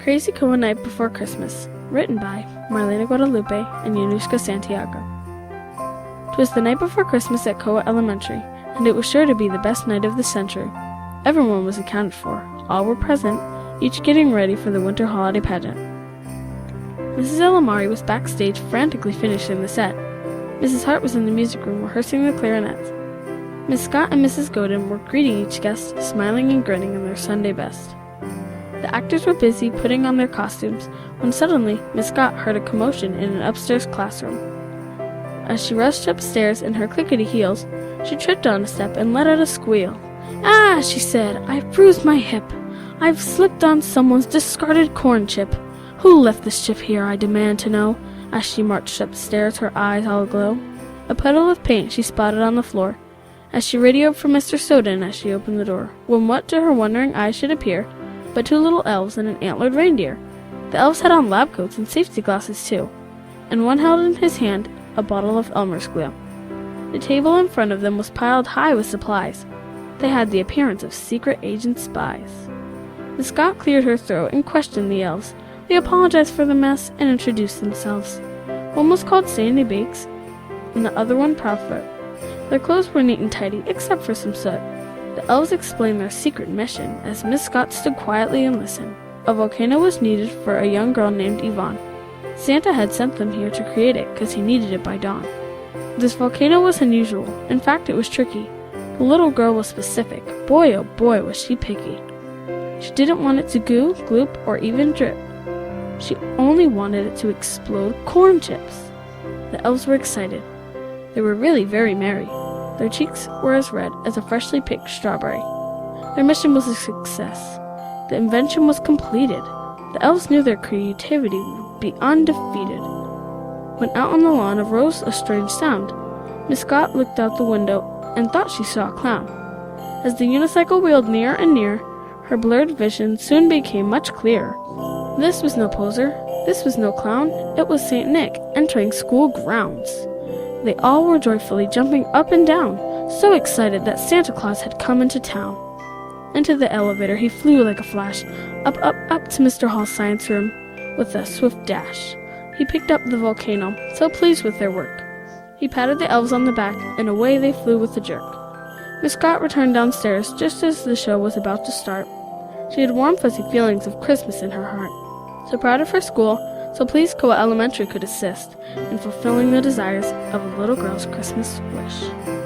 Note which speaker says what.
Speaker 1: Krazy Night Before Christmas, written by Marlena Guadalupe and Yanushka Santiago. 'Twas the night before Christmas at Koa Elementary, and it was sure to be the best night of the century. Everyone was accounted for, all were present, each getting ready for the winter holiday pageant. Mrs. Elamari was backstage frantically finishing the set. Mrs. Hart was in the music room rehearsing the clarinets. Miss Scott and Mrs. Godin were greeting each guest, smiling and grinning in their Sunday best. The actors were busy putting on their costumes when suddenly Miss Scott heard a commotion in an upstairs classroom. As she rushed upstairs in her clickety heels, she tripped on a step and let out a squeal. "Ah!" she said, "I've bruised my hip. I've slipped on someone's discarded corn chip. Who left this chip here, I demand to know?" As she marched upstairs, her eyes all aglow. A puddle of paint she spotted on the floor, as she radioed for Mr. Soden as she opened the door, when what to her wondering eyes should appear but two little elves and an antlered reindeer. The elves had on lab coats and safety glasses too, and one held in his hand a bottle of Elmer's glue. The table in front of them was piled high with supplies. They had the appearance of secret agent spies. Miss Scott cleared her throat and questioned the elves. They apologized for the mess and introduced themselves. One was called Sandy Bakes, and the other one Proudfoot. Their clothes were neat and tidy, except for some soot. The elves explained their secret mission as Miss Scott stood quietly and listened. A volcano was needed for a young girl named Yvonne. Santa had sent them here to create it because he needed it by dawn. This volcano was unusual. In fact, it was tricky. The little girl was specific. Boy, oh boy, was she picky. She didn't want it to goo, gloop, or even drip. She only wanted it to explode corn chips. The elves were excited. They were really very merry. Their cheeks were as red as a freshly picked strawberry. Their mission was a success. The invention was completed. The elves knew their creativity would be undefeated. When out on the lawn arose a strange sound. Miss Scott looked out the window and thought she saw a clown. As the unicycle wheeled nearer and nearer, her blurred vision soon became much clearer. This was no poser. This was no clown. It was St. Nick entering school grounds. They all were joyfully jumping up and down, so excited that Santa Claus had come into town. Into the elevator he flew like a flash, up to Mr. Hall's science room with a swift dash. He picked up the volcano, so pleased with their work. He patted the elves on the back, and away they flew with a jerk. Miss Scott returned downstairs just as the show was about to start. She had warm, fuzzy feelings of Christmas in her heart. So proud of her school, so pleased Koa Elementary could assist in fulfilling the desires of a little girl's Christmas wish.